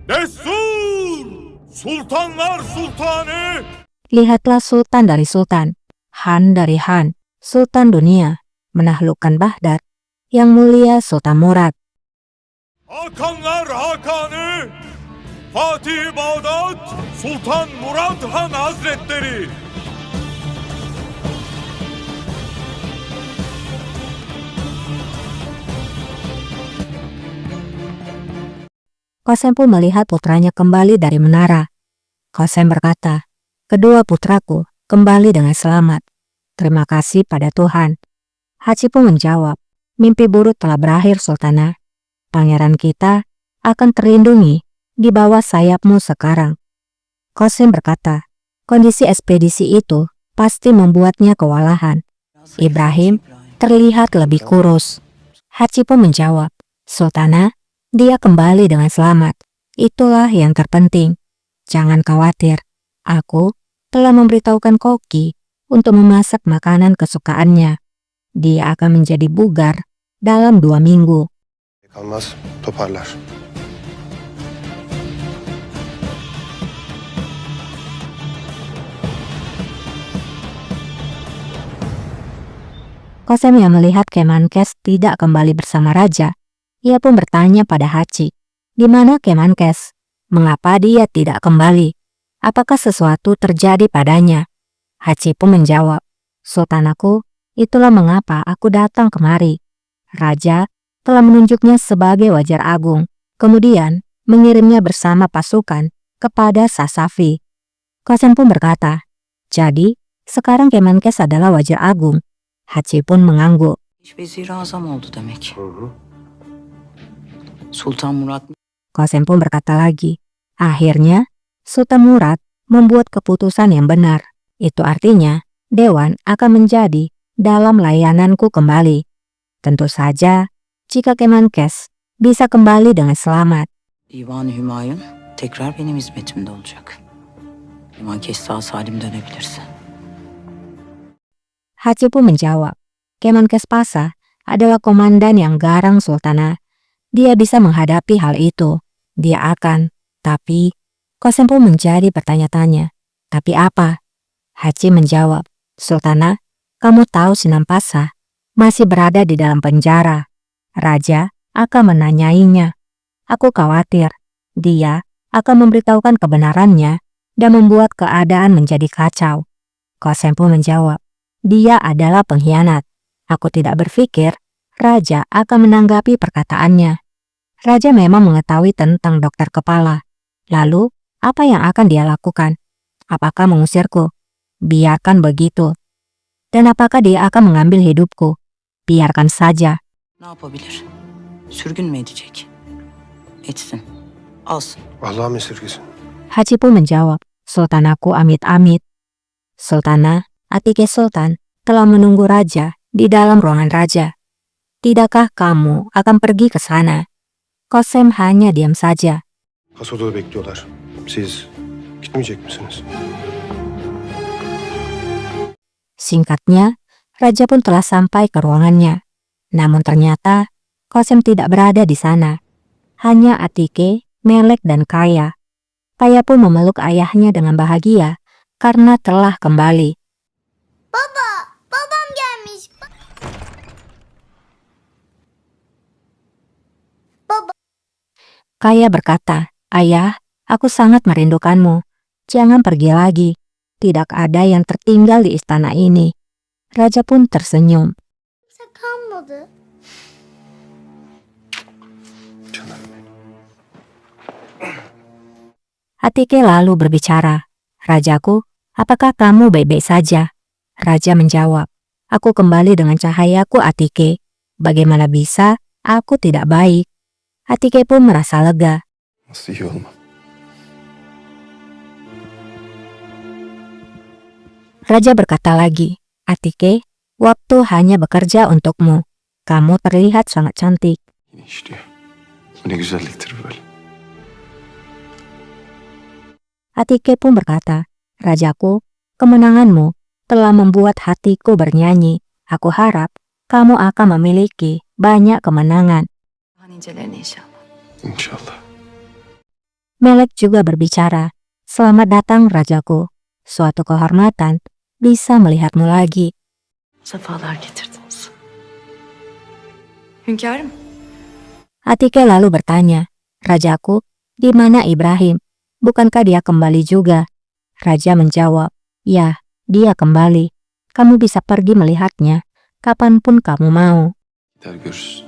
Destur! Sultanlar Sultanı! Lihatlah sultan dari sultan, Han dari Han, sultan dunia, menaklukkan Baghdad, yang mulia Sultan Murad. Hakanlar Hakanı! Fatih Bağdat Sultan Murad Han Hazretleri! Qasem pun melihat putranya kembali dari menara. Qasem berkata, "Kedua putraku kembali dengan selamat. Terima kasih pada Tuhan." Haji pun menjawab, "Mimpi buruk telah berakhir, Sultana. Pangeran kita akan terlindungi di bawah sayapmu sekarang." Qasem berkata, kondisi ekspedisi itu pasti membuatnya kewalahan. Ibrahim terlihat lebih kurus. Haji pun menjawab, "Sultana, dia kembali dengan selamat. Itulah yang terpenting. Jangan khawatir. Aku telah memberitahukan koki untuk memasak makanan kesukaannya. Dia akan menjadi bugar dalam 2 minggu." Kalmaz, toparlar. Qasem yang melihat Kemenkes tidak kembali bersama raja, ia pun bertanya pada Haji, "Di mana Kemenkes? Mengapa dia tidak kembali? Apakah sesuatu terjadi padanya?" Haji pun menjawab, "Sultanaku, itulah mengapa aku datang kemari. Raja telah menunjuknya sebagai wajar agung, kemudian mengirimnya bersama pasukan kepada Sasafi." Qasem pun berkata, "Jadi, sekarang Kemenkes adalah wajar agung?" Haji pun mengangguk. Vezir-i Azam oldu demek. Sultan Murad Qasem pun berkata lagi, "Akhirnya, Sultan Murad membuat keputusan yang benar. Itu artinya, Dewan akan menjadi dalam layananku kembali. Tentu saja, jika Kemenkes bisa kembali dengan selamat." Divan-ı Hümayun tekrar benim hizmetimde olacak. Kemenkes sağ salim dönebilirse. Haji pun menjawab, "Kemenkes Pasa adalah komandan yang garang, Sultana. Dia bisa menghadapi hal itu. Dia akan." Tapi, Qasem pun menjadi bertanya-tanya, "Tapi apa?" Haji menjawab, "Sultana, kamu tahu Sinan Pasa masih berada di dalam penjara. Raja akan menanyainya. Aku khawatir dia akan memberitahukan kebenarannya dan membuat keadaan menjadi kacau." Qasem pun menjawab, "Dia adalah pengkhianat. Aku tidak berpikir raja akan menanggapi perkataannya. Raja memang mengetahui tentang dokter kepala. Lalu, apa yang akan dia lakukan? Apakah mengusirku? Biarkan begitu. Dan apakah dia akan mengambil hidupku? Biarkan saja." Ne yapabilir? Sürgün mü edecek? Etsin. Alsın. Allah'ım esirgesin. Haji pun menjawab, "Sultanaku amit-amit." Sultana, Atike Sultan telah menunggu raja di dalam ruangan raja. "Tidakkah kamu akan pergi ke sana?" Qasem hanya diam saja. Has odada bekliyorlar. Siz gitmeyecek misiniz? Singkatnya, raja pun telah sampai ke ruangannya. Namun ternyata, Qasem tidak berada di sana. Hanya Atike, Melek, dan Kaya. Kaya pun memeluk ayahnya dengan bahagia karena telah kembali. Babam gelmiş. Kaya berkata, "Ayah, aku sangat merindukanmu. Jangan pergi lagi. Tidak ada yang tertinggal di istana ini." Raja pun tersenyum. Kimse kalmadı. Canım benim. Atike lalu berbicara, "Rajaku, apakah kamu baik-baik saja?" Raja menjawab, "Aku kembali dengan cahayaku, Atike. Bagaimana bisa aku tidak baik?" Atike pun merasa lega. Nasıl iyi olmam? Raja berkata lagi, "Atike, waktu hanya bekerja untukmu. Kamu terlihat sangat cantik." Yine işliyor. Bu ne güzelliktir böyle. Atike pun berkata, "Rajaku, kemenanganmu telah membuat hatiku bernyanyi. Aku harap kamu akan memiliki banyak kemenangan." Nicelerini inşallah. İnşallah. Melek juga berbicara, "Selamat datang, rajaku. Suatu kehormatan bisa melihatmu lagi." Sefalar getirdiniz. Hünkârım, Atike lalu bertanya, "Rajaku, di mana Ibrahim? Bukankah dia kembali juga?" Raja menjawab, "Ya, dia kembali. Kamu bisa pergi melihatnya kapanpun kamu mau." Gider görürsün.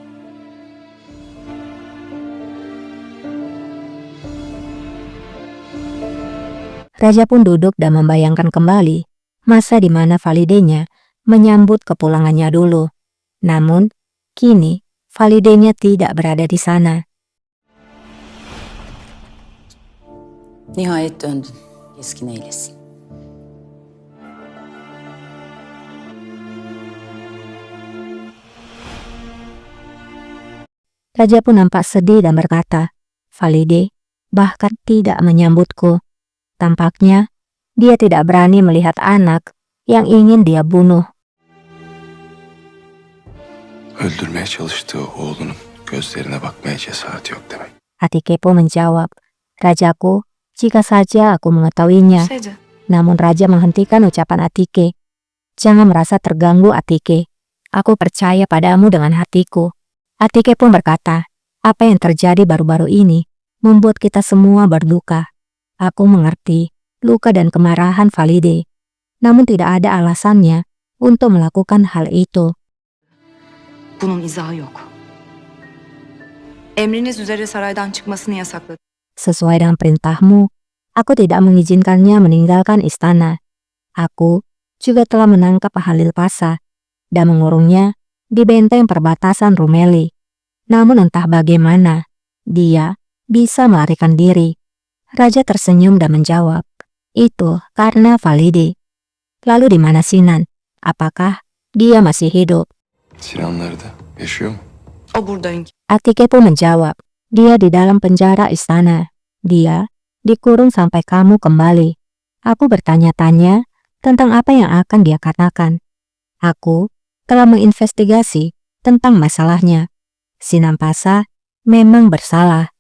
Raja pun duduk dan membayangkan kembali masa di mana Validenya menyambut kepulangannya dulu. Namun, kini Validenya tidak berada di sana. Nihayet döndün. Keskin eylesin. Raja pun nampak sedih dan berkata, "Valide bahkan tidak menyambutku. Tampaknya dia tidak berani melihat anak yang ingin dia bunuh." Öldürmeye çalıştığı oğlunun gözlerine bakmaya cesareti yok demek. Atike pun menjawab, "Rajaku, jika saja aku mengetahuinya." saja. Namun Raja menghentikan ucapan Atike. "Jangan merasa terganggu, Atike. Aku percaya padamu dengan hatiku." Atike pun berkata, "Apa yang terjadi baru-baru ini membuat kita semua berduka. Aku mengerti luka dan kemarahan Valide, namun tidak ada alasannya untuk melakukan hal itu." Bunun izahı yok. Emriniz üzere saraydan çıkmasını yasakladı. "Sesuai dengan perintahmu, aku tidak mengizinkannya meninggalkan istana. Aku juga telah menangkap Halil Pasa dan mengurungnya di benteng perbatasan Rumeli. Namun entah bagaimana, dia bisa melarikan diri." Raja tersenyum dan menjawab, "Itu karena Valide." "Lalu di mana Sinan? Apakah dia masih hidup?" Sinan nerede? Yaşıyor mu? O burada hünkârım. Atike pun menjawab, "Dia di dalam penjara istana. Dia dikurung sampai kamu kembali." Aku bertanya-tanya tentang apa yang akan dia katakan. Aku telah menginvestigasi tentang masalahnya. Sinan Pasa memang bersalah.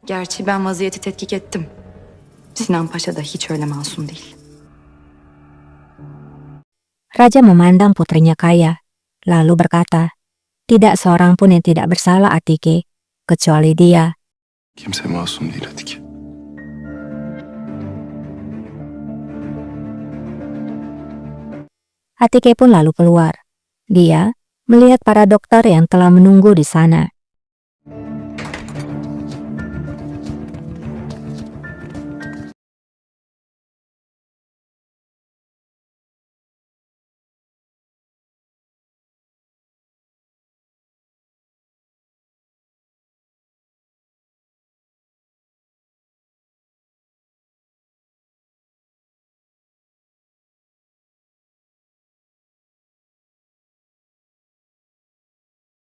Gerçi ben vaziyeti tetkik ettim. Sinan Paşa da hiç öyle masum değil. Raja memandang putrinya Kaya, lalu berkata, "Tidak seorang pun yang tidak bersalah, Atike, kecuali dia." Kimse masum değil Atike. Atike pun lalu keluar. Dia melihat para dokter yang telah menunggu di sana.